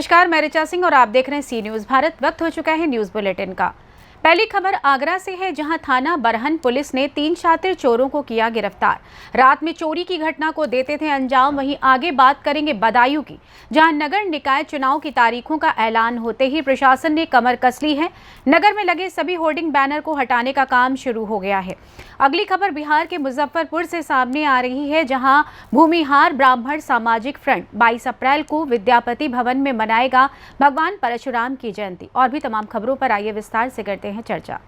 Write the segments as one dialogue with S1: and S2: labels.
S1: नमस्कार, मैं ऋचा सिंह और आप देख रहे हैं सी न्यूज़ भारत। वक्त हो चुका है न्यूज़ बुलेटिन का। पहली खबर आगरा से है, जहां थाना बरहन पुलिस ने 3 शातिर चोरों को किया गिरफ्तार। रात में चोरी की घटना को देते थे अंजाम। वहीं आगे बात करेंगे बदायूं की, जहां नगर निकाय चुनाव की तारीखों का ऐलान होते ही प्रशासन ने कमर कस ली है। नगर में लगे सभी होर्डिंग बैनर को हटाने का काम शुरू हो गया है। अगली खबर बिहार के मुजफ्फरपुर से सामने आ रही है, जहां भूमिहार ब्राह्मण सामाजिक फ्रंट 22 अप्रैल को विद्यापति भवन में मनाएगा भगवान परशुराम की जयंती। और भी तमाम खबरों पर आइए विस्तार से करते हैं चर्चा।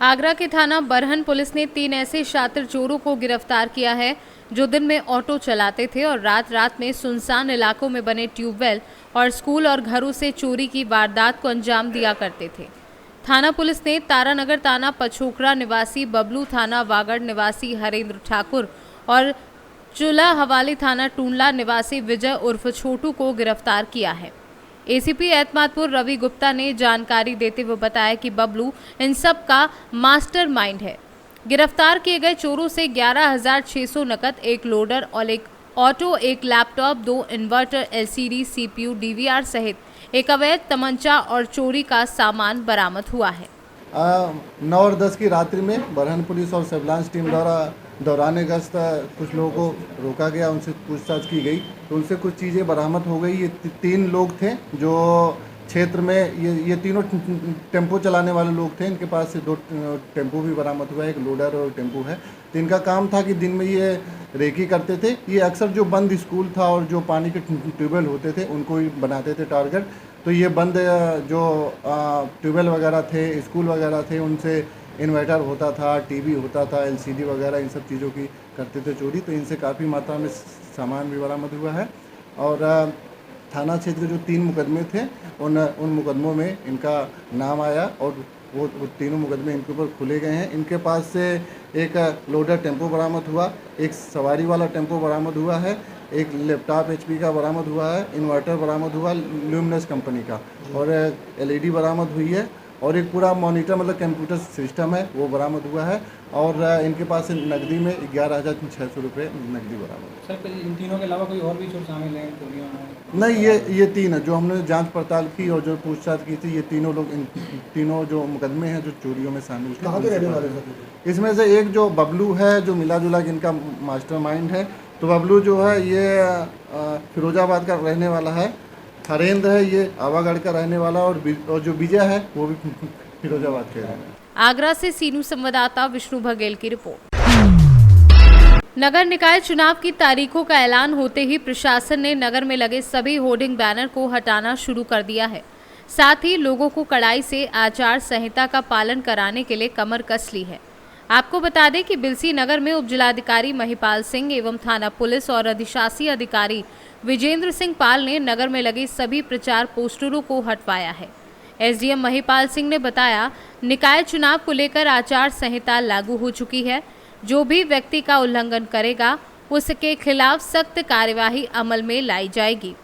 S2: आगरा के थाना बरहन पुलिस ने 3 ऐसे शातिर चोरों को गिरफ्तार किया है जो दिन में ऑटो चलाते थे और रात में सुनसान इलाकों में बने ट्यूबवेल और स्कूल और घरों से चोरी की वारदात को अंजाम दिया करते थे। थाना पुलिस ने तारानगर थाना पछोकरा निवासी बबलू, थाना वागड़ निवासी हरेंद्र ठाकुर और चूल्हा हवाली थाना टूंडला निवासी विजय उर्फ छोटू को गिरफ्तार किया है। एसीपी एतमादपुर रवि गुप्ता ने जानकारी देते हुए बताया कि बबलू इन सब का मास्टरमाइंड है। गिरफ्तार किए गए चोरों से 11,600 नकद, 1 लोडर और 1 auto, 1 laptop, 2 inverter, LCD, CPU, DVR सहित एक अवैध तमंचा और चोरी का सामान बरामद हुआ है।
S3: 9 और 10 की रात्रि में बरहन पुलिस और सर्विलांस टीम द्वारा दौरान गश्त कुछ लोगों को रोका गया, उनसे पूछताछ की गई तो उनसे कुछ चीज़ें बरामद हो गई। ये 3 लोग थे जो क्षेत्र में ये तीनों टेम्पो चलाने वाले लोग थे। इनके पास से 2 टेम्पो भी बरामद हुआ है, 1 लोडर और टेम्पो है। तो इनका काम था कि दिन में ये रेकी करते थे। ये अक्सर जो बंद स्कूल था और जो पानी के ट्यूबवेल होते थे उनको ही बनाते थे टारगेट। तो ये बंद जो ट्यूबवेल वगैरह थे, स्कूल वगैरह थे, उनसे इन्वर्टर होता था, टीवी होता था, एलसीडी वगैरह इन सब चीज़ों की करते थे चोरी। तो इनसे काफ़ी मात्रा में सामान भी बरामद हुआ है। और थाना क्षेत्र के जो 3 मुकदमे थे उन मुकदमों में इनका नाम आया और वो तीनों मुकदमे इनके ऊपर खुले गए हैं। इनके पास से एक लोडर टेम्पो बरामद हुआ, एक सवारी वाला टेम्पो बरामद हुआ है, एक लैपटॉप HP का बरामद हुआ है, इन्वर्टर बरामद हुआ ल्यूमिनस कंपनी का, और LED बरामद हुई है, और एक पूरा मॉनिटर मतलब कंप्यूटर सिस्टम है वो बरामद हुआ है। और इनके पास से नकदी में 11,600 रुपये नकदी बरामद।
S4: सर, इन तीनों के अलावा कोई और भी चोर शामिल हैं चोरियों में?
S3: नहीं, ये 3 है जो हमने जांच पड़ताल की और जो पूछताछ की थी। ये तीनों लोग, इन तीनों जो मुकदमे हैं जो चोरियों में शामिल थे।
S5: कहाँ के रहने वाले?
S3: इसमें से एक जो बबलू है जो मिला जुला के इनका मास्टरमाइंड है। तो बबलू जो है ये फिरोजाबाद का रहने वाला है। हरेंद्र है ये आवागढ़ का रहने वाला, और जो विजय है वो भी फिरोजाबाद के रहने वाला।
S2: आगरा से सीनू संवाददाता विष्णु बघेल की रिपोर्ट। नगर निकाय चुनाव की तारीखों का ऐलान होते ही प्रशासन ने नगर में लगे सभी होर्डिंग बैनर को हटाना शुरू कर दिया है। साथ ही लोगों को कड़ाई से आचार संहिता का पालन कराने के लिए कमर कस ली है। आपको बता दें कि बिलसी नगर में उपजिलाधिकारी महिपाल सिंह एवं थाना पुलिस और अधिशासी अधिकारी विजेंद्र सिंह पाल ने नगर में लगे सभी प्रचार पोस्टरों को हटवाया है। एसडीएम महिपाल सिंह ने बताया, निकाय चुनाव को लेकर आचार संहिता लागू हो चुकी है। जो भी व्यक्ति का उल्लंघन करेगा उसके खिलाफ सख्त कार्यवाही अमल में लाई जाएगी।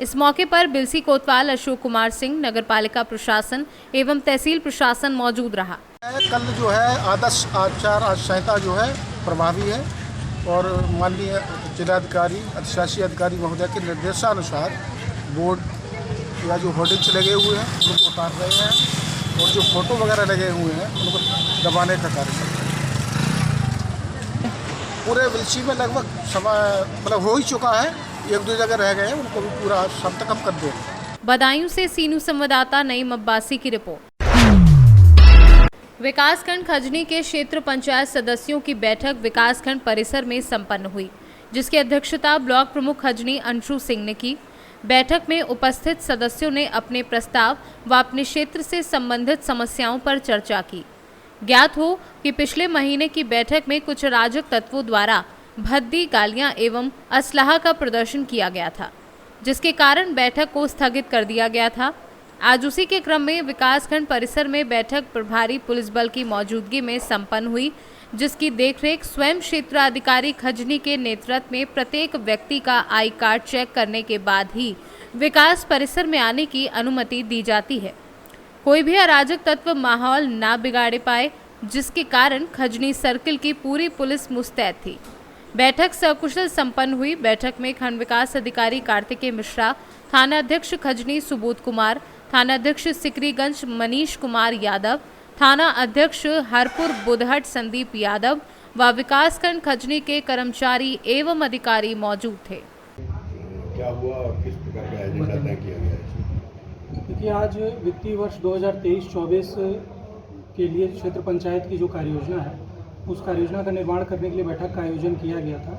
S2: इस मौके पर बिलसी कोतवाल अशोक कुमार सिंह, नगरपालिका प्रशासन एवं तहसील प्रशासन मौजूद रहा।
S5: कल जो है आदर्श आचार संहिता जो है प्रभावी है और माननीय जिलाधिकारी अधिशासी अधिकारी महोदय के निर्देशानुसार बोर्ड या जो होर्डिंग्स लगे हुए हैं उनको उतार रहे हैं और जो फोटो वगैरह लगे हुए हैं उनको दबाने का कार्य कर रहे हैं। पूरे बिलसी में लगभग मतलब हो ही चुका है, 1-2 जगह रह गए हैं, उनको भी पूरा सब तक हम कर देंगे।
S2: बदायूं से सीनू संवाददाता नईम अब्बासी की रिपोर्ट। विकासखंड खजनी के क्षेत्र पंचायत सदस्यों की बैठक विकासखंड परिसर में संपन्न हुई, जिसकी अध्यक्षता ब्लॉक प्रमुख खजनी अंशु सिंह ने की। बैठक में उपस्थित सदस्यों ने अपने प्रस्ताव व अपने क्षेत्र से संबंधित समस्याओं पर चर्चा की। ज्ञात हो कि पिछले महीने की बैठक में कुछ अराजक तत्वों द्वारा भद्दी, गालियां एवं असलाह का प्रदर्शन किया गया था, जिसके कारण बैठक को स्थगित कर दिया गया था। आज उसी के क्रम में विकासखंड परिसर में बैठक प्रभारी पुलिस बल की मौजूदगी में संपन्न हुई, जिसकी देखरेख स्वयं क्षेत्राधिकारी खजनी के नेतृत्व में प्रत्येक व्यक्ति का आई कार्ड चेक करने के बाद ही विकास परिसर में आने की अनुमति दी जाती है। कोई भी अराजक तत्व माहौल ना बिगाड़े पाए, जिसके कारण खजनी सर्किल की पूरी पुलिस मुस्तैद थी। बैठक सकुशल संपन्न हुई। बैठक में खंड विकास अधिकारी कार्तिकेय मिश्रा, थाना अध्यक्ष खजनी सुबोध कुमार, थाना अध्यक्ष सिकरीगंज मनीष कुमार यादव, थाना अध्यक्ष हरपुर बुधहट संदीप यादव व विकासखंड खजनी के कर्मचारी एवं अधिकारी मौजूद थे।
S6: क्या हुआ और किस प्रकार का एजेंडा तय किया गया है?
S4: देखिए, आज वित्तीय वर्ष 2023-24 के लिए क्षेत्र पंचायत की जो कार्ययोजना है, उस कार्ययोजना का निर्माण करने के लिए बैठक का आयोजन किया गया था।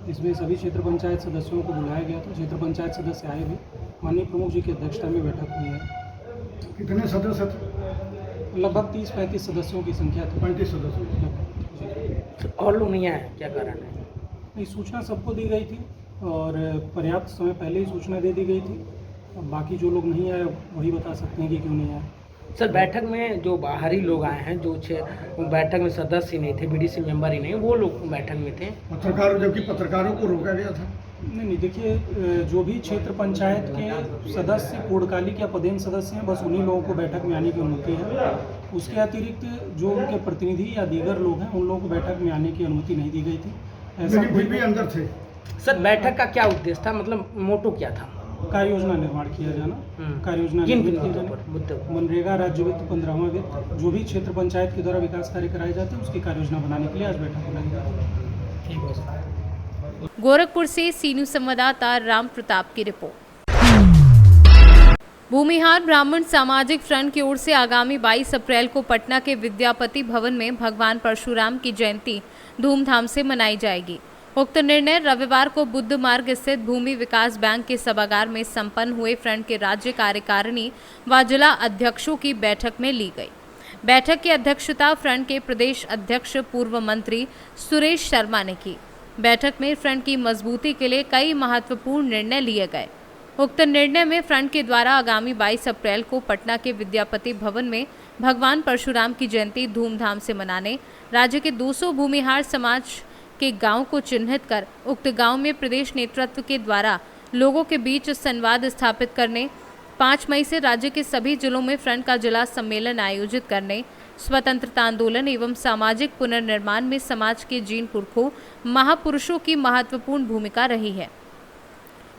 S4: इसमें सभी क्षेत्र पंचायत सदस्यों को बुलाया गया था। क्षेत्र पंचायत सदस्य आए भी, माननीय प्रमुख जी की अध्यक्षता में बैठक हुई है।
S5: कितने सदस्य थे?
S4: लगभग 30-35 सदस्यों की संख्या थी।
S5: 35 सदस्य।
S7: और लोग नहीं आए, क्या कारण है?
S4: नहीं, सूचना सबको दी गई थी और पर्याप्त समय पहले ही सूचना दे दी गई थी। अब बाकी जो लोग नहीं आए वही बता सकते हैं कि क्यों नहीं आए।
S7: सर, बैठक में जो बाहरी लोग आए हैं, जो बैठक में सदस्य नहीं थे, बीडीसी मेंबर ही नहीं, वो लोग बैठक में थे।
S5: पत्रकारों, जबकि पत्रकारों को रोका गया था।
S4: नहीं, देखिए, जो भी क्षेत्र पंचायत के सदस्य पूर्णकालिक या पदेन सदस्य हैं, बस उन्हीं लोगों को बैठक में आने की अनुमति है। उसके अतिरिक्त जो उनके प्रतिनिधि या दीगर लोग हैं, उन लोगों को बैठक में आने की अनुमति नहीं दी गई थी। ऐसा
S5: भी अंदर थे।
S7: सर, बैठक का क्या उद्देश्य था, मतलब मोटो क्या था?
S4: कार्य योजना निर्माण किया जाना, कार्य योजना
S7: किन
S4: निर्मित किया
S7: मुद्दों
S4: जाना, मनरेगा राज्य वित्त 15वां वित्त, जो भी क्षेत्र पंचायत के द्वारा विकास कार्य कराए जाते हैं, उसकी कार्य योजना बनाने के लिए आज बैठक बुलाई गई है।
S2: गोरखपुर से सी न्यूज़ संवाददाता राम प्रताप की रिपोर्ट। भूमिहार ब्राह्मण सामाजिक फ्रंट की ओर से आगामी 22 अप्रैल को पटना के विद्यापति भवन में भगवान परशुराम की जयंती धूमधाम से मनाई जाएगी। उक्त निर्णय रविवार को बुद्ध मार्ग स्थित भूमि विकास बैंक के सभागार में संपन्न हुए फ्रंट के राज्य कार्यकारिणी व जिला अध्यक्षों की बैठक में ली गई। बैठक की अध्यक्षता फ्रंट के प्रदेश अध्यक्ष पूर्व मंत्री सुरेश शर्मा ने की। बैठक में फ्रंट की मजबूती के लिए कई महत्वपूर्ण निर्णय लिए गए। उक्त निर्णय में फ्रंट के द्वारा आगामी 22 अप्रैल को पटना के विद्यापति भवन में भगवान परशुराम की जयंती धूमधाम से मनाने, राज्य के 200 भूमिहार समाज के गांव को चिन्हित कर उक्त गांव में प्रदेश नेतृत्व के द्वारा लोगों के बीच संवाद स्थापित करने, 5 मई से राज्य के सभी जिलों में फ्रंट का जिला सम्मेलन आयोजित करने, स्वतंत्रता आंदोलन एवं सामाजिक पुनर्निर्माण में समाज के जीन पुरखों महापुरुषों की महत्वपूर्ण भूमिका रही है।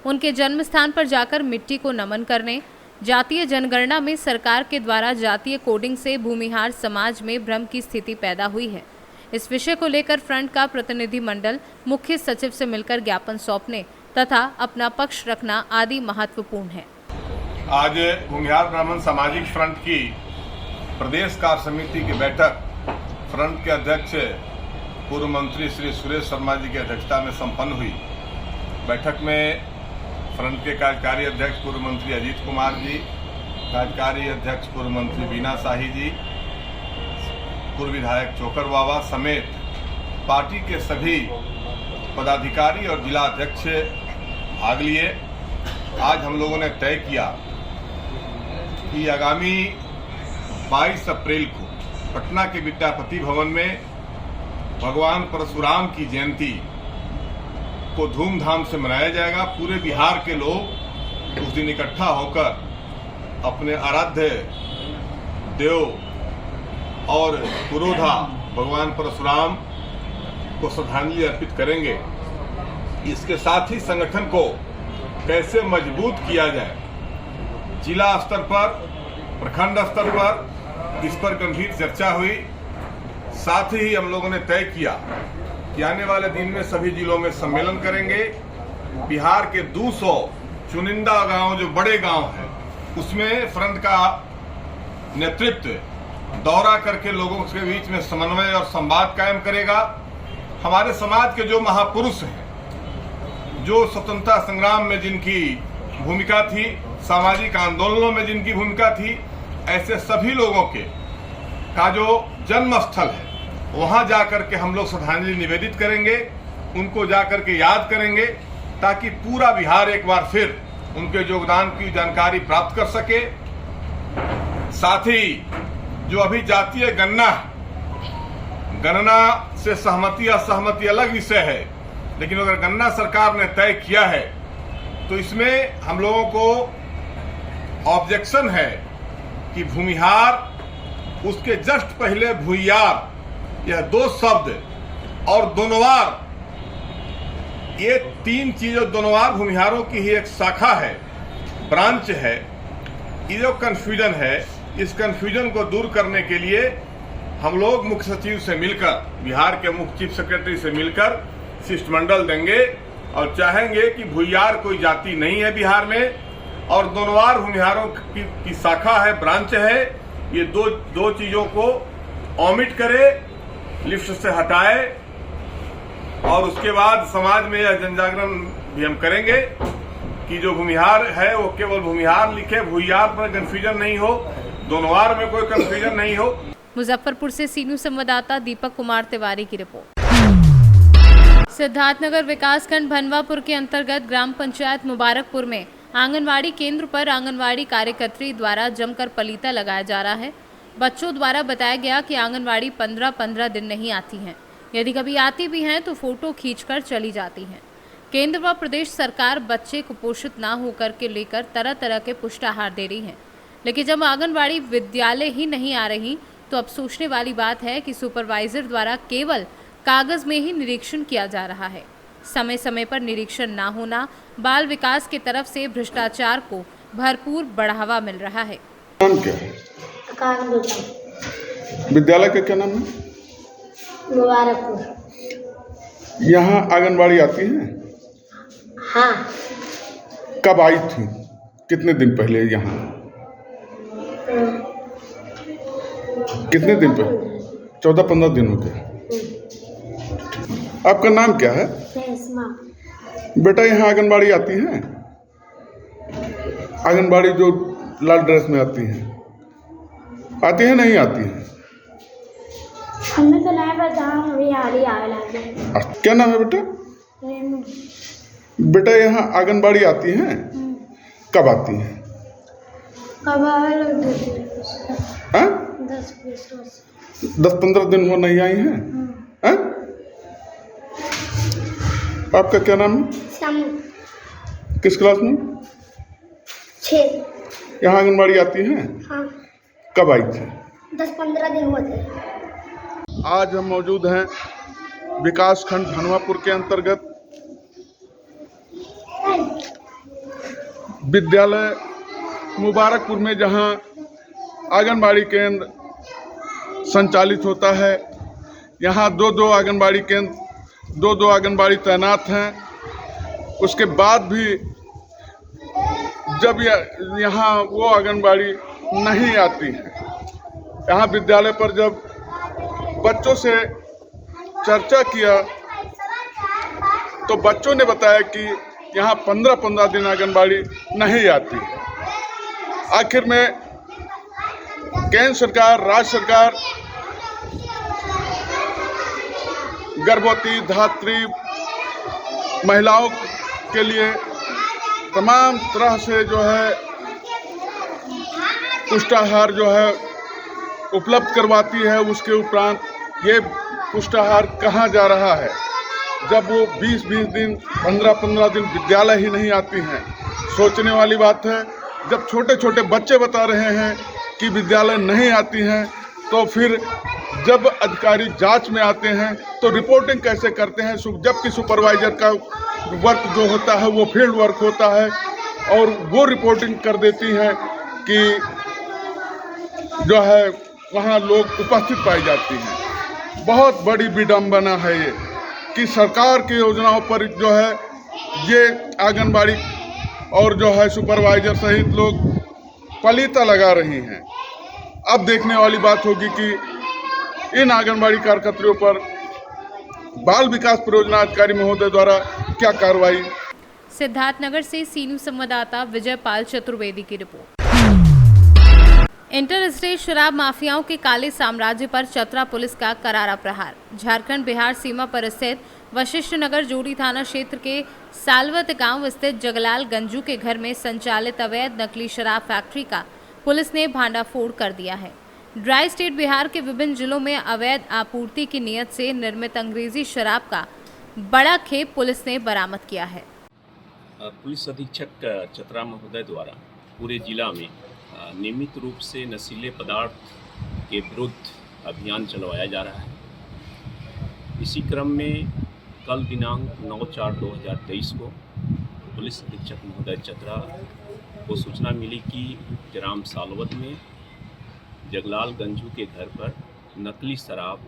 S2: उनके जन्म स्थान पर जाकर मिट्टी को नमन करने, जातीय जनगणना में सरकार के द्वारा जातीय कोडिंग से भूमिहार समाज में भ्रम की स्थिति पैदा हुई है। इस विषय को लेकर फ्रंट का प्रतिनिधि मंडल मुख्य सचिव से मिलकर ज्ञापन सौंपने तथा अपना पक्ष रखना आदि महत्वपूर्ण है।
S8: आज भूमिहार ब्राह्मण सामाजिक फ्रंट की प्रदेश कार्य समिति की बैठक फ्रंट के अध्यक्ष पूर्व मंत्री श्री सुरेश शर्मा जी की अध्यक्षता में संपन्न हुई। बैठक में फ्रंट के कार्यकारी अध्यक्ष पूर्व मंत्री अजीत कुमार जी, कार्यकारी अध्यक्ष पूर्व मंत्री बीना शाही जी, पूर्व विधायक चोकर बाबा समेत पार्टी के सभी पदाधिकारी और जिला अध्यक्ष भाग लिए। आज हम लोगों ने तय किया कि आगामी 22 अप्रैल को पटना के विद्यापति भवन में भगवान परशुराम की जयंती को धूमधाम से मनाया जाएगा। पूरे बिहार के लोग उस दिन इकट्ठा होकर अपने आराध्य देव और पुरोधा भगवान परशुराम को श्रद्धांजलि अर्पित करेंगे। इसके साथ ही संगठन को कैसे मजबूत किया जाए, जिला स्तर पर, प्रखंड स्तर पर इस पर गंभीर चर्चा हुई। साथ ही हम लोगों ने तय किया कि आने वाले दिन में सभी जिलों में सम्मेलन करेंगे। बिहार के 200 चुनिंदा गांव, जो बड़े गांव हैं, उसमें फ्रंट का नेतृत्व दौरा करके लोगों के बीच में समन्वय और संवाद कायम करेगा। हमारे समाज के जो महापुरुष हैं, जो स्वतंत्रता संग्राम में जिनकी भूमिका थी, सामाजिक आंदोलनों में जिनकी भूमिका थी, ऐसे सभी लोगों के का जो जन्म स्थल है, वहां जाकर के हम लोग श्रद्धांजलि निवेदित करेंगे, उनको जाकर के याद करेंगे, ताकि पूरा बिहार एक बार फिर उनके योगदान की जानकारी प्राप्त कर सके। साथ ही जो अभी जातीय गणना से सहमति असहमति अलग विषय है, लेकिन अगर गणना सरकार ने तय किया है तो इसमें हम लोगों को ऑब्जेक्शन है कि भूमिहार, उसके जस्ट पहले भूयार, यह 2 शब्द और दोनवार, ये 3 चीजें, दोनवार भूमिहारों की ही एक शाखा है। ब्रांच है, ये जो कन्फ्यूजन है, इस कन्फ्यूजन को दूर करने के लिए हम लोग मुख्य सचिव से मिलकर, बिहार के मुख्य चीफ सेक्रेटरी से मिलकर शिष्टमंडल देंगे और चाहेंगे कि भूमिहार कोई जाति नहीं है बिहार में, और दोनोवार भूमिहारों की शाखा है, ब्रांच है। ये दो चीजों को ऑमिट करे, लिस्ट से हटाए, और उसके बाद समाज में यह जनजागरण भी हम करेंगे कि जो भूमिहार है वो केवल भूमिहार लिखे, भूमिहार पर कंफ्यूजन नहीं हो, दोनोवार में कोई कंफ्यूजन नहीं हो।
S2: मुजफ्फरपुर से सी न्यूज़ संवाददाता दीपक कुमार तिवारी की रिपोर्ट। सिद्धार्थनगर विकासखंड भनवापुर के अंतर्गत ग्राम पंचायत मुबारकपुर में आंगनवाड़ी केंद्र पर आंगनवाड़ी कार्यकर्त्री द्वारा जमकर पलीता लगाया जा रहा है। बच्चों द्वारा बताया गया कि आंगनवाड़ी 15-15 दिन नहीं आती हैं, यदि कभी आती भी हैं तो फोटो खींचकर चली जाती हैं। केंद्र व प्रदेश सरकार बच्चे कुपोषित ना होकर के लेकर तरह तरह के पुष्टाहार दे रही है, लेकिन जब आंगनवाड़ी विद्यालय ही नहीं आ रही तो अब सोचने वाली बात है कि सुपरवाइजर द्वारा केवल कागज में ही निरीक्षण किया जा रहा है। समय समय पर निरीक्षण ना होना बाल विकास की तरफ से भ्रष्टाचार को भरपूर बढ़ावा मिल रहा है।
S9: नाम क्या है? विद्यालय का क्या नाम है?
S10: मुबारकपुर।
S9: यहाँ आंगनबाड़ी आती है?
S10: हाँ।
S9: कब आई थी? कितने दिन पहले यहाँ? कितने दिन पहले? 14-15 दिन हो गए। आपका नाम क्या है? बेटा यहाँ आंगनबाड़ी आती है? आंगनबाड़ी जो लाल ड्रेस में आती है, आती है नहीं आती है?
S10: हमने तो नहीं पता, हम अभी हाल ही आए लगे।
S9: क्या नाम है बेटा? बेटा यहाँ आंगनबाड़ी आती हैं? कब आती हैं?
S10: कब आए?
S9: 10-15 दिन वो नहीं आई हैं? हैं? आपका क्या नाम है? किस क्लास में?
S10: 6।
S9: यहाँ आंगनबाड़ी आती हैं?
S10: हाँ।
S9: कब आई थी?
S10: 10-15 दिन हुए थे।
S9: आज हम मौजूद हैं विकासखंड भनवापुर के अंतर्गत विद्यालय मुबारकपुर में, जहां आंगनबाड़ी केंद्र संचालित होता है। यहां दो आंगनबाड़ी केंद्र, दो आंगनबाड़ी तैनात हैं। उसके बाद भी जब यहाँ वो आंगनबाड़ी नहीं आती है, यहाँ विद्यालय पर जब बच्चों से चर्चा किया तो बच्चों ने बताया कि यहाँ 15-15 दिन आंगनबाड़ी नहीं आती है। आखिर में केंद्र सरकार, राज्य सरकार गर्भवती धात्री महिलाओं के लिए तमाम तरह से जो है पुष्टाहार जो है उपलब्ध करवाती है। उसके उपरांत ये पुष्टाहार कहाँ जा रहा है जब वो 20-20 दिन, 15-15 दिन विद्यालय ही नहीं आती हैं? सोचने वाली बात है। जब छोटे छोटे बच्चे बता रहे हैं कि विद्यालय नहीं आती हैं, तो फिर जब अधिकारी जांच में आते हैं तो रिपोर्टिंग कैसे करते हैं? जबकि सुपरवाइजर का वर्क जो होता है वो फील्ड वर्क होता है, और वो रिपोर्टिंग कर देती हैं कि जो है वहाँ लोग उपस्थित पाई जाती हैं। बहुत बड़ी विडंबना है ये कि सरकार की योजनाओं पर जो है ये आंगनबाड़ी और जो है सुपरवाइजर सहित लोग पलीता लगा रही हैं। अब देखने वाली बात होगी कि इन आंगनबाड़ी कार्यकर्त्रियों पर बाल विकास परियोजना अधिकारी महोदय द्वारा क्या कार्रवाई।
S2: सिद्धार्थनगर से सी न्यूज़ संवाददाता विजय पाल चतुर्वेदी की रिपोर्ट। इंटर स्टेट शराब माफियाओं के काले साम्राज्य पर चतरा पुलिस का करारा प्रहार। झारखंड बिहार सीमा पर स्थित वशिष्ठ नगर जोड़ी थाना क्षेत्र के सालवत गांव स्थित जगलाल गंजू के घर में संचालित अवैध नकली शराब फैक्ट्री का पुलिस ने भांडाफोड़ कर दिया है। ड्राई स्टेट बिहार के विभिन्न जिलों में अवैध आपूर्ति की नीयत से निर्मित अंग्रेजी शराब का बड़ा खेप पुलिस ने बरामद किया है।
S11: पुलिस अधीक्षक चतरा महोदय द्वारा पूरे जिला में नियमित रूप से नशीले पदार्थ के विरुद्ध अभियान चलवाया जा रहा है। इसी क्रम में कल दिनांक 9/4/2023 को पुलिस अधीक्षक महोदय चतरा वो सूचना मिली कि ग्राम सालवत में जगलाल गंजू के घर पर नकली शराब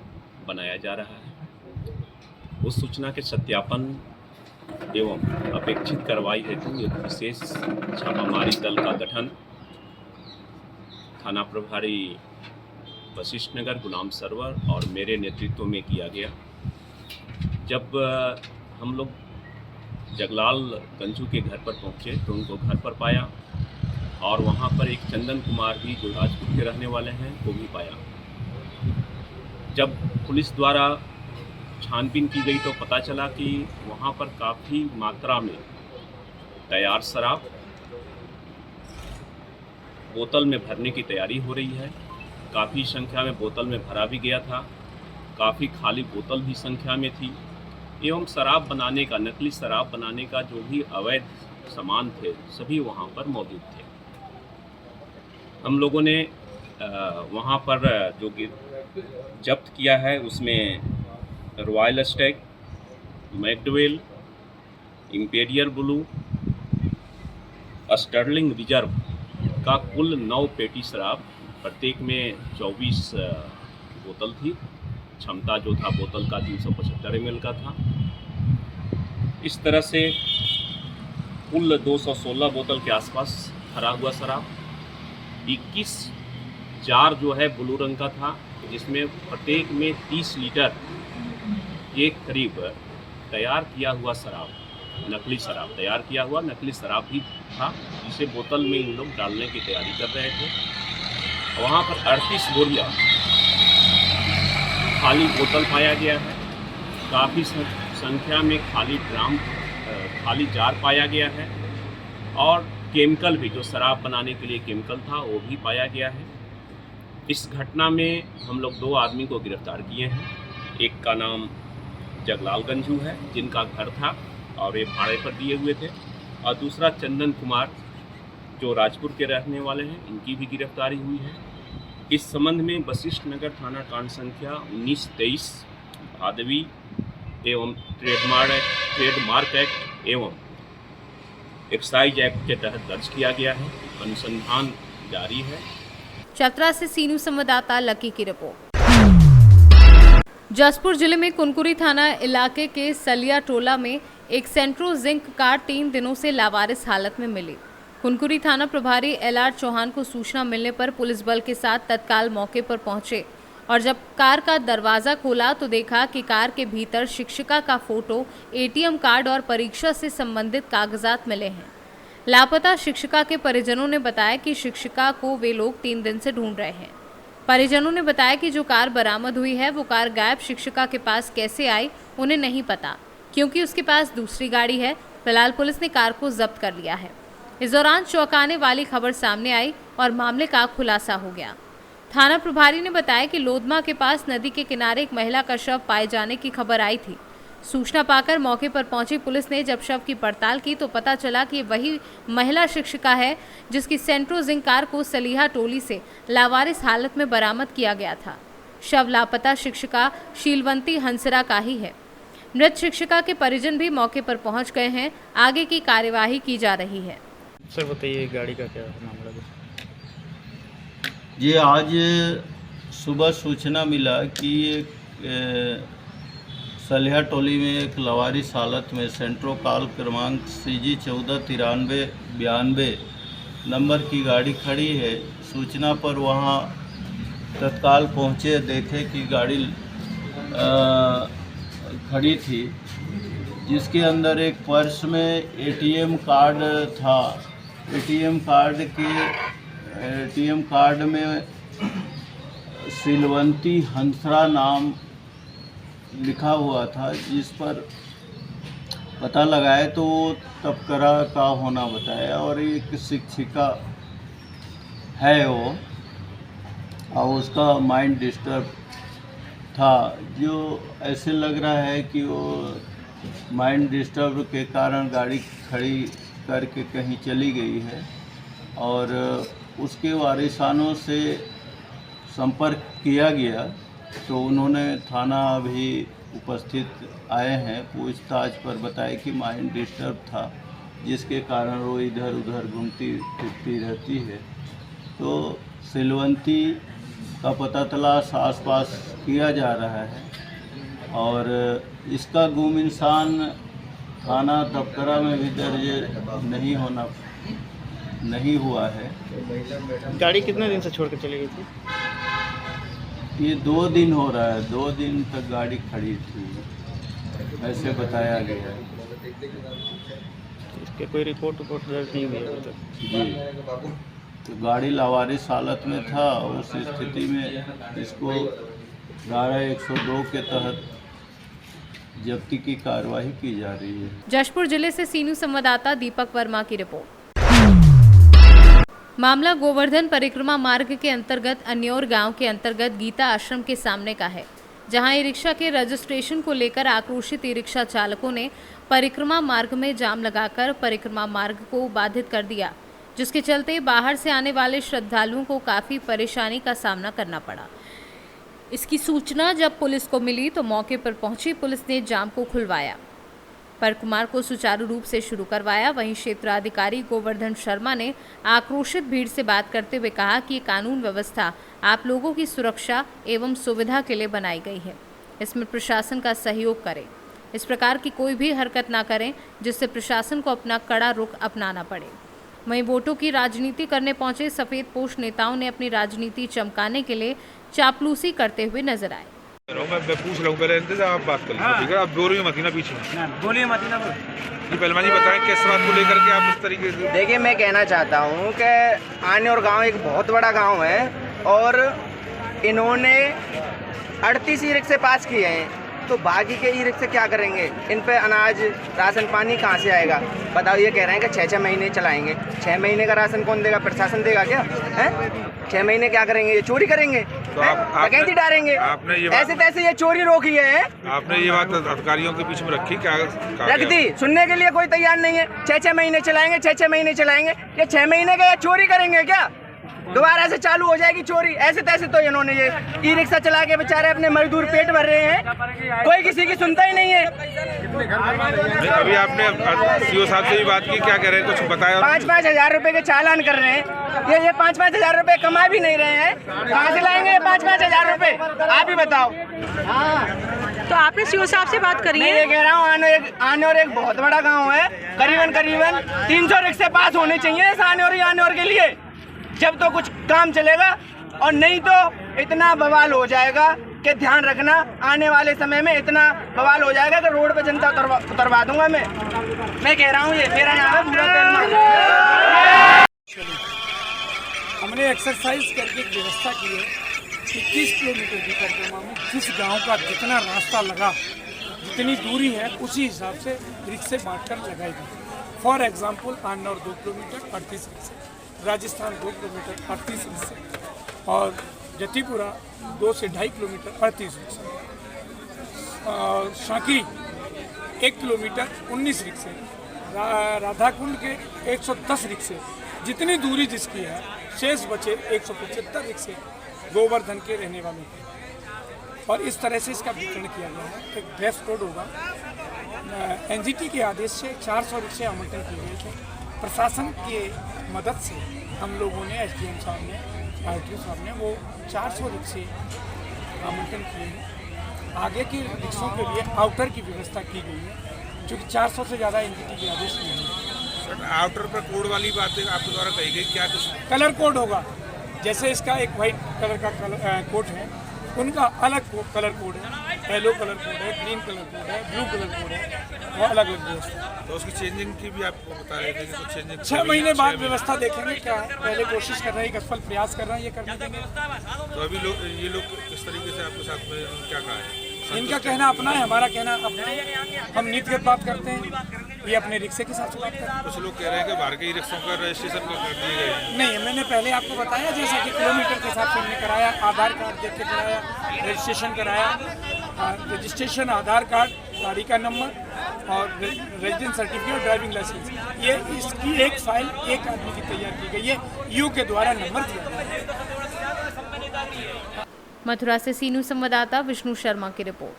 S11: बनाया जा रहा है। उस सूचना के सत्यापन एवं अपेक्षित कार्रवाई हेतु एक विशेष छापामारी दल का गठन थाना प्रभारी वशिष्ठ नगर, गुलाम सरवर और मेरे नेतृत्व में किया गया। जब हम लोग जगलाल गंजू के घर पर पहुंचे तो उनको घर पर पाया और वहां पर एक चंदन कुमार भी जो राजपूत के रहने वाले हैं वो भी पाया। जब पुलिस द्वारा छानबीन की गई तो पता चला कि वहां पर काफ़ी मात्रा में तैयार शराब बोतल में भरने की तैयारी हो रही है। काफ़ी संख्या में बोतल में भरा भी गया था, काफ़ी खाली बोतल भी संख्या में थी एवं शराब बनाने का, नकली शराब बनाने का जो भी अवैध सामान थे सभी वहाँ पर मौजूद थे। हम लोगों ने वहाँ पर जो जब्त किया है उसमें Royal Stag, McDowell, Imperial Blue, Sterling Reserve का कुल 9 पेटी शराब, प्रत्येक में 24 बोतल थी। क्षमता जो था बोतल का 375 ml का था। इस तरह से कुल 216 बोतल के आसपास भरा हुआ शराब, 21 जार जो है ब्लू रंग का था, जिसमें प्रत्येक में 30 लीटर के करीब तैयार किया हुआ शराब, नकली शराब, तैयार किया हुआ नकली शराब भी था, जिसे बोतल में इन लोग डालने की तैयारी कर रहे थे। वहाँ पर 38 बोरिया खाली बोतल पाया गया है। काफ़ी संख्या में खाली जार पाया गया है और केमिकल भी, जो शराब बनाने के लिए केमिकल था वो भी पाया गया है। इस घटना में हम लोग 2 आदमी को गिरफ्तार किए हैं। एक का नाम जगलाल गंजू है, जिनका घर था और ये भाड़े पर दिए हुए थे, और दूसरा चंदन कुमार जो राजपुर के रहने वाले हैं, इनकी भी गिरफ्तारी हुई है। इस संबंध में वशिष्ठ नगर थाना कांड संख्या 1923 भादवी एवं ट्रेडमार्क एक्ट एवं एक्साइज एक्ट के तहत दर्ज किया गया है। अनुसंधान जारी है।
S2: चतरा से सी न्यूज़ संवाददाता लकी की रिपोर्ट। जसपुर जिले में कुनकुरी थाना इलाके के सलिया टोला में एक सेंट्रो जिंक कार 3 दिनों से लावारिस हालत में मिली। कुनकुरी थाना प्रभारी LR चौहान को सूचना मिलने पर पुलिस बल के साथ तत्काल मौके पर पहुंचे और जब कार का दरवाज़ा खोला तो देखा कि कार के भीतर शिक्षिका का फोटो, ATM कार्ड और परीक्षा से संबंधित कागजात मिले हैं। लापता शिक्षिका के परिजनों ने बताया कि शिक्षिका को वे लोग 3 दिन से ढूंढ रहे हैं। परिजनों ने बताया कि जो कार बरामद हुई है वो कार गायब शिक्षिका के पास कैसे आई उन्हें नहीं पता, क्योंकि उसके पास दूसरी गाड़ी है। फिलहाल पुलिस ने कार को जब्त कर लिया है। इस दौरान चौंकाने वाली खबर सामने आई और मामले का खुलासा हो गया। थाना प्रभारी ने बताया कि लोधमा के पास नदी के किनारे एक महिला का शव पाए जाने की खबर आई थी। सूचना पाकर मौके पर पहुंची पुलिस ने जब शव की पड़ताल की तो पता चला कि वही महिला शिक्षिका है जिसकी सेंट्रो जिंक कार को सलीहा टोली से लावारिस हालत में बरामद किया गया था। शव लापता शिक्षिका शीलवंती हंसरा का ही है। मृत शिक्षिका के परिजन भी मौके पर पहुंच गए हैं। आगे की कार्यवाही की जा रही है।
S12: सर बताइए गाड़ी का क्या मामला है?
S13: ये आज सुबह सूचना मिला कि एक सलिहा टोली में एक लवारिस हालत में सेंट्रो काल क्रमांक CG 149392 नंबर की गाड़ी खड़ी है। सूचना पर वहां तत्काल पहुंचे, देखे कि गाड़ी खड़ी थी, जिसके अंदर एक पर्स में ATM कार्ड था। ATM कार्ड में शीलवंती हंसरा नाम लिखा हुआ था, जिस पर पता लगाए तो वो तबकरा का होना बताया और एक शिक्षिका है वो, और उसका माइंड डिस्टर्ब था। जो ऐसे लग रहा है कि वो माइंड डिस्टर्ब के कारण गाड़ी खड़ी करके कहीं चली गई है और उसके वारिसानों से संपर्क किया गया तो उन्होंने थाना भी उपस्थित आए हैं। पूछताछ पर बताया कि माइंड डिस्टर्ब था जिसके कारण वो इधर उधर घूमती फिरती रहती है। तो सिलवंती का पता तलाश आसपास किया जा रहा है और इसका गुम इंसान थाना तपकरा में भी दर्ज नहीं हुआ है।
S12: गाड़ी कितने दिन से छोड़ कर चली गई थी?
S13: ये 2 दिन हो रहा है, 2 दिन तक गाड़ी खड़ी थी, ऐसे बताया गया है।
S12: इसके कोई रिपोर्ट दर्ज नहीं हुई अभी तक?
S13: जी, तो गाड़ी लावारिस हालत में था। उस स्थिति में इसको धारा 102 के तहत जब्ती की कार्रवाई की जा रही है।
S2: जशपुर जिले से सी न्यूज़ संवाददाता दीपक वर्मा की रिपोर्ट। मामला गोवर्धन परिक्रमा मार्ग के अंतर्गत अन्योर गांव के अंतर्गत गीता आश्रम के सामने का है, जहां ई रिक्शा के रजिस्ट्रेशन को लेकर आक्रोशित ई रिक्शा चालकों ने परिक्रमा मार्ग में जाम लगाकर परिक्रमा मार्ग को बाधित कर दिया, जिसके चलते बाहर से आने वाले श्रद्धालुओं को काफ़ी परेशानी का सामना करना पड़ा। इसकी सूचना जब पुलिस को मिली तो मौके पर पहुंची पुलिस ने जाम को खुलवाया, परिक्रमा को सुचारू रूप से शुरू करवाया। वहीं क्षेत्राधिकारी गोवर्धन शर्मा ने आक्रोशित भीड़ से बात करते हुए कहा कि ये कानून व्यवस्था आप लोगों की सुरक्षा एवं सुविधा के लिए बनाई गई है, इसमें प्रशासन का सहयोग करें, इस प्रकार की कोई भी हरकत ना करें जिससे प्रशासन को अपना कड़ा रुख अपनाना पड़े। वहीं वोटों की राजनीति करने पहुंचे सफेद पोश नेताओं ने अपनी राजनीति चमकाने के लिए चापलूसी करते हुए नजर आए।
S14: मैं पूछ रहा हूँ, पहले इनसे आप बात कर लीजिए, ठीक है? आप बोलिए मत ना पीछे, बोलिए मत ना। जी पहलवान जी बताएं किस बात को लेकर के आप इस तरीके से?
S15: देखिए, मैं कहना चाहता हूँ कि आनेर गांव एक बहुत बड़ा गांव है और इन्होंने 38 ई रिक्शे पास किए हैं, तो बाकी के ई रिक्शे क्या करेंगे? इन पे अनाज राशन पानी कहाँ से आएगा? बताओ, ये कह रहे हैं कि 6-6 महीने चलाएंगे। 6 महीने का राशन कौन देगा? प्रशासन देगा क्या? है 6 महीने क्या करेंगे? ये चोरी करेंगे, डकैती डालेंगे। ऐसे तैसे ये चोरी रोकी है।
S14: आपने ये बात अधिकारियों के बीच में रखी क्या?
S15: रख दी, सुनने के लिए कोई तैयार नहीं है। 6-6 महीने चलाएंगे, 6-6 महीने चलाएंगे। ये 6 महीने का चोरी करेंगे क्या? दोबारा से चालू हो जाएगी चोरी। ऐसे तैसे तो इन्होंने ये ई रिक्शा चला के बेचारे अपने मजदूर पेट भर रहे हैं, कोई किसी की सुनता ही नहीं है।
S14: अभी आपने सीओ साहब से भी बात की, क्या कह रहे हैं? कुछ बताया?
S15: 5-5 हज़ार रुपए के चालान कर रहे हैं। ये 5-5 हज़ार रुपए कमा भी नहीं रहे हैं, कहाँ से लाएंगे 5-5 हज़ार रुपए? आप ही बताओ।
S16: तो आपने सीओ साहब से बात करी है?
S15: मैं ये कह रहा हूँ, आनेर एक बहुत बड़ा गाँव है, करीबन 300 रिक्शे पास होने चाहिए इस आनेर के लिए, जब तो कुछ काम चलेगा, और नहीं तो इतना बवाल हो जाएगा कि ध्यान रखना, आने वाले समय में इतना बवाल हो जाएगा कि रोड पे जनता उतरवा दूंगा मैं कह रहा हूँ। ये मेरा नाम है पूरा तेलमा।
S4: हमने एक्सरसाइज करके एक व्यवस्था की है, 21 किलोमीटर की परिक्रमा में जिस गांव का जितना रास्ता लगा, जितनी दूरी है, उसी हिसाब से रिक्शे बांटकर लगाई गई। फॉर एग्जाम्पल, आनेर 2 किलोमीटर 38 रिक्शे, राजस्थान 2 किलोमीटर 38 रिक्शे, और जतीपुरा 2 से 2.5 किलोमीटर 38 रिक्शे, और शाकी 1 किलोमीटर 19 रिक्शे, राधाकुंड के 110 रिक्शे। जितनी दूरी जिसकी है, शेष बचे 175 रिक्शे गोवर्धन के रहने वालों के, और इस तरह से इसका वितरण किया गया है। एक ड्रेस कोड होगा। एनजीटी के आदेश से 400 रिक्शे आवंटन किए गए थे। प्रशासन के मदद से हम लोगों ने, एसडीएम साहब ने, आरटीओ साहब ने, वो 400 रिक्शे आवंटन किए हैं। आगे के रिक्शों के लिए आउटर की व्यवस्था की गई है, क्योंकि 400 से ज़्यादा एनजीटी के आदेश नहीं है।
S14: आउटर पर कोड वाली बातें आपके द्वारा कही गई, क्या कुछ
S4: कलर कोड होगा? जैसे इसका एक वाइट कलर का कोड है, उनका अलग कलर कोड है, येलो कलर कोड है, ग्रीन कलर कोड है, ब्लू कलर कोड है, वो अलग अलग व्यवस्था।
S14: तो उसकी चेंजिंग की भी आपको बता रहे थे कि कुछ चेंजिंग
S4: 6 महीने बाद व्यवस्था देखेंगे क्या है। पहले कोशिश कर रहे हैं, एक असफल प्रयास कर रहे हैं, ये करने देंगे।
S14: तो अभी ये लोग किस तरीके से आपके साथ में क्या कहा है?
S4: इनका कहना अपना है, हमारा कहना अपना है। हम नीतिगत बात करते हैं, ये अपने रिक्शे के साथ बात करते हैं।
S14: कुछ लोग कह रहे हैं कि बाहर के ई रिक्शों का रजिस्ट्रेशन कर दिए गए।
S4: नहीं, मैंने पहले आपको बताया, जैसा कि किलोमीटर के हिसाब से हमने कराया, आधार कार्ड देख के कराया, रजिस्ट्रेशन कराया। रजिस्ट्रेशन, आधार कार्ड, गाड़ी का नंबर और रेजिडेंस सर्टिफिकेट, ड्राइविंग लाइसेंस, ये इसकी एक फाइल एक आदमी की तैयार की गई है, यू के द्वारा नंबर दिया गया।
S2: मथुरा से सी न्यूज़ संवाददाता विष्णु शर्मा की रिपोर्ट।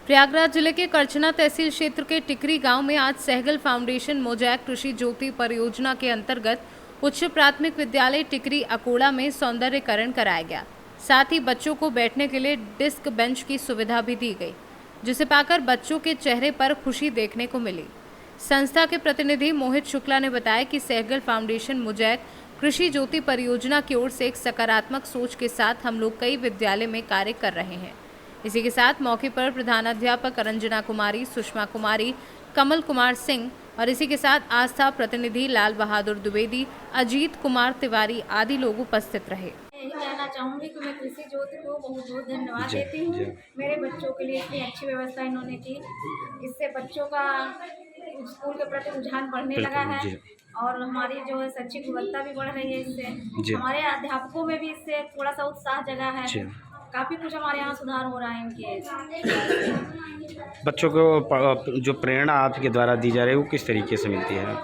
S2: प्रयागराज जिले के करछना तहसील क्षेत्र के टिकरी गांव में आज सहगल फाउंडेशन मोजैक कृषि ज्योति परियोजना के अंतर्गत उच्च प्राथमिक विद्यालय टिकरी अकोड़ा में सौंदर्यकरण कराया गया। साथ ही बच्चों को बैठने के लिए डिस्क बेंच की सुविधा भी दी गई, जिसे पाकर बच्चों के चेहरे पर खुशी देखने को मिली। संस्था के प्रतिनिधि मोहित शुक्ला ने बताया कि सहगल फाउंडेशन मोजैक कृषि ज्योति परियोजना की ओर से एक सकारात्मक सोच के साथ हम लोग कई विद्यालय में कार्य कर रहे हैं। इसी के साथ मौके पर प्रधानाध्यापक रंजना कुमारी, सुषमा कुमारी, कमल कुमार सिंह और इसी के साथ आस्था प्रतिनिधि लाल बहादुर द्विवेदी, अजीत कुमार तिवारी आदि लोग उपस्थित रहे।
S10: यही कहना चाहूँगी कि मैं कृषि ज्योति को बहुत बहुत धन्यवाद देती हूँ। मेरे बच्चों के लिए इतनी अच्छी व्यवस्था इन्होंने की, इससे बच्चों का स्कूल के प्रति रुझान बढ़ने लगा है और हमारी जो है शैक्षिक गुणवत्ता भी बढ़ रही है। इससे हमारे अध्यापकों में भी इससे थोड़ा सा उत्साह जगा है। काफ़ी कुछ हमारे यहाँ सुधार हो रहा है इनके।
S17: बच्चों को जो प्रेरणा आपके द्वारा दी जा रही है वो किस तरीके से मिलती है?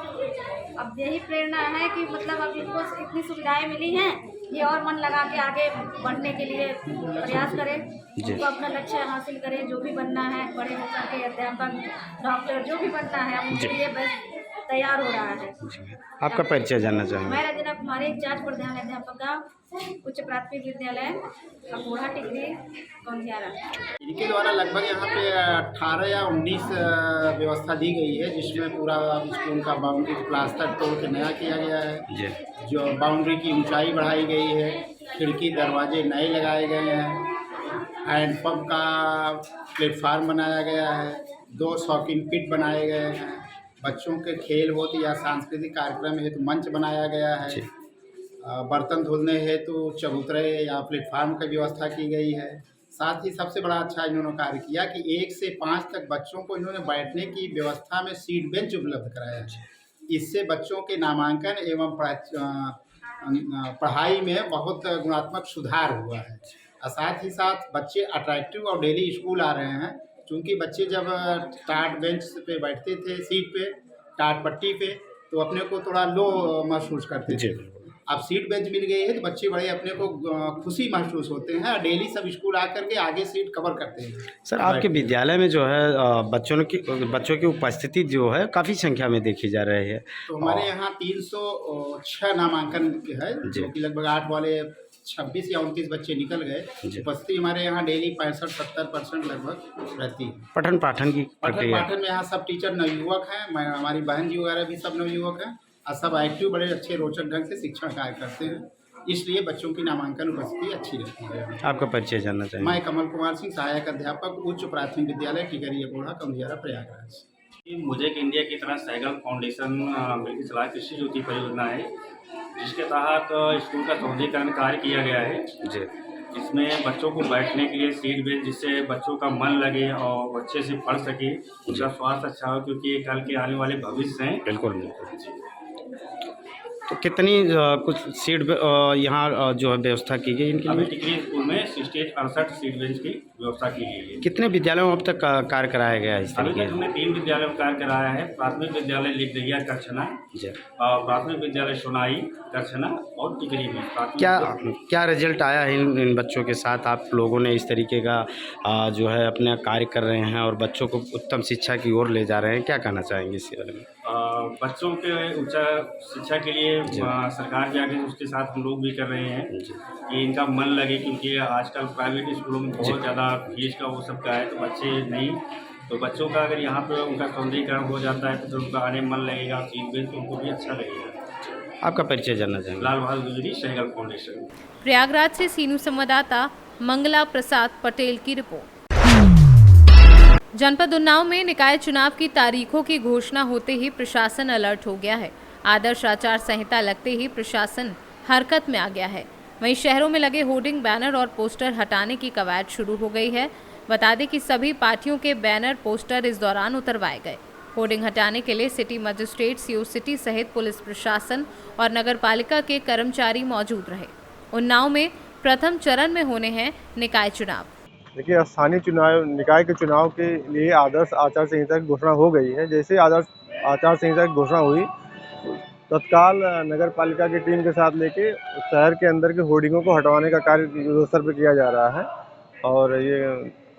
S10: अब यही प्रेरणा है कि मतलब अब इनको इतनी सुविधाएं मिली हैं, ये और मन लगा के आगे बढ़ने के लिए प्रयास करें, उनको अपना लक्ष्य हासिल करें। जो भी बनना है, बड़े होकर के अध्यापक, डॉक्टर, जो भी बनना है उनके लिए बस तैयार हो रहा है।
S17: आपका परिचय जानना चाहूँगा।
S10: मैं रंजना कुमारी, इंचार्ज प्रधान अध्यापिका, उच्च प्राथमिक विद्यालय अकोड़ा टिकरी कौंधियारा।
S5: इनके द्वारा लगभग यहाँ पे 18 या 19 व्यवस्था दी गई है, जिसमें पूरा स्कूल का बाउंड्री प्लास्टर तोड़ के नया किया गया है। जो बाउंड्री की ऊंचाई बढ़ाई गई है, खिड़की दरवाजे नए लगाए गए हैं, हैंडपम्प का प्लेटफार्म बनाया गया है, 2 शॉकिंग पिट बनाए गए हैं, बच्चों के खेल होती या सांस्कृतिक कार्यक्रम हेतु मंच बनाया गया है, बर्तन धुलने हेतु चबूतरे या प्लेटफार्म की व्यवस्था की गई है। साथ ही सबसे बड़ा अच्छा इन्होंने कार्य किया कि 1 से 5 तक बच्चों को इन्होंने बैठने की व्यवस्था में सीट बेंच उपलब्ध कराया है। इससे बच्चों के नामांकन एवं पढ़ाई में बहुत गुणात्मक सुधार हुआ है। और साथ ही साथ बच्चे अट्रैक्टिव और डेली स्कूल आ रहे हैं, क्योंकि बच्चे जब टाट बेंच पे बैठते थे, सीट पे, टाट पट्टी पे, तो अपने को थोड़ा लो महसूस करते थे। अब सीट बेंच मिल गई है तो बच्चे बड़े अपने को खुशी महसूस होते हैं, डेली सब स्कूल आकर के आगे सीट कवर करते हैं।
S17: सर, आपके विद्यालय में जो है बच्चों की उपस्थिति जो है काफ़ी संख्या में देखी जा रही है।
S5: तो हमारे यहाँ 306 नामांकन है, जो कि लगभग 8 वाले 26 या 29 बच्चे निकल गए। उपस्थिति हमारे यहाँ डेली 65-70% लगभग रहती है।
S17: पठन पाठन की प्रक्रिया?
S5: पठन में यहाँ सब टीचर नवयुवक हैं, हमारी बहन जी वगैरह भी सब नवयुवक हैं और सब एक्टिव, बड़े अच्छे रोचक ढंग से शिक्षण कार्य करते हैं, इसलिए बच्चों की नामांकन उपस्थिति अच्छी रहती है।
S17: आपका परिचय जानना चाहिए।
S5: मैं कमल कुमार सिंह, सहायक अध्यापक, उच्च प्राथमिक विद्यालय टिकरी अकोड़ा कौंधियारा प्रयागराज।
S18: मोजैक इंडिया की तरह सहगल फाउंडेशन मिलकर चला कृषि ज्योति परियोजना है, जिसके तहत स्कूल का सौंदर्यीकरण कार्य किया गया है। इसमें बच्चों को बैठने के लिए सीट बेंच, जिससे बच्चों का मन लगे और अच्छे से पढ़ सके, उनका स्वास्थ्य अच्छा हो, क्योंकि ये कल के आने वाले भविष्य हैं।
S17: बिल्कुल। तो कितनी कुछ सीट यहाँ जो है व्यवस्था की गई इनके लिए?
S18: टिकरी स्कूल में 68 सीट बेंच की व्यवस्था की गई है।
S17: कितने विद्यालयों में अब तक कार्य कराया गया है इस
S18: अभी
S17: तरीके?
S18: तक हमने 3 विद्यालयों में कार्य कराया है। प्राथमिक विद्यालय लिखदैया करछना, प्राथमिक विद्यालय सोनाई करछना और टिकरी में।
S17: क्या रिजल्ट आया है इन बच्चों के साथ? आप लोगों ने इस तरीके का जो है अपना कार्य कर रहे हैं और बच्चों को उत्तम शिक्षा की ओर ले जा रहे हैं, क्या कहना चाहेंगे इस बारे में?
S18: बच्चों के उच्च शिक्षा के लिए सरकार भी आगे उसके साथ हम लोग भी कर रहे हैं कि इनका मन लगे, क्योंकि आजकल प्राइवेट स्कूलों में बहुत ज़्यादा फीस का वो सब का है, तो बच्चे नहीं, तो बच्चों का अगर यहाँ पर उनका सौंदर्यीकरण हो जाता है तो उनका आने मन लगेगा, सीट बेंच तो उनको भी अच्छा लगेगा।
S17: आपका परिचय जानना चाहेंगे।
S18: लाल बहादुर द्विवेदी, सहगल फाउंडेशन।
S2: प्रयागराज से सीनू संवाददाता मंगला प्रसाद पटेल की रिपोर्ट। जनपद उन्नाव में निकाय चुनाव की तारीखों की घोषणा होते ही प्रशासन अलर्ट हो गया है। आदर्श आचार संहिता लगते ही प्रशासन हरकत में आ गया है। वहीं शहरों में लगे होर्डिंग, बैनर और पोस्टर हटाने की कवायद शुरू हो गई है। बता दें कि सभी पार्टियों के बैनर, पोस्टर इस दौरान उतरवाए गए। होर्डिंग हटाने के लिए सिटी मजिस्ट्रेट, सीओ सिटी सहित पुलिस प्रशासन और नगर पालिका के कर्मचारी मौजूद रहे। उन्नाव में प्रथम चरण में होने हैं निकाय चुनाव।
S19: देखिए, स्थानीय चुनाव, निकाय के चुनाव के लिए आदर्श आचार संहिता की घोषणा हो गई है। जैसे आदर्श आचार संहिता की घोषणा हुई, तत्काल नगर पालिका की टीम के साथ लेके शहर के अंदर के होर्डिंगों को हटवाने का कार्य युद्धस्तर पर किया जा रहा है और ये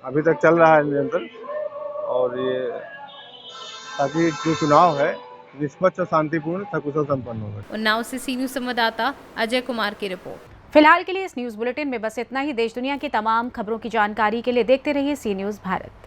S19: अभी तक चल रहा है निरंतर। और ये ताकि जो चुनाव है निष्पक्ष और शांतिपूर्ण सकुशल संपन्न होगा।
S2: उन्नाव से सी न्यूज़ संवाददाता अजय कुमार की रिपोर्ट।
S1: फिलहाल के लिए इस न्यूज़ बुलेटिन में बस इतना ही। देश दुनिया की तमाम खबरों की जानकारी के लिए देखते रहिए सी न्यूज़ भारत।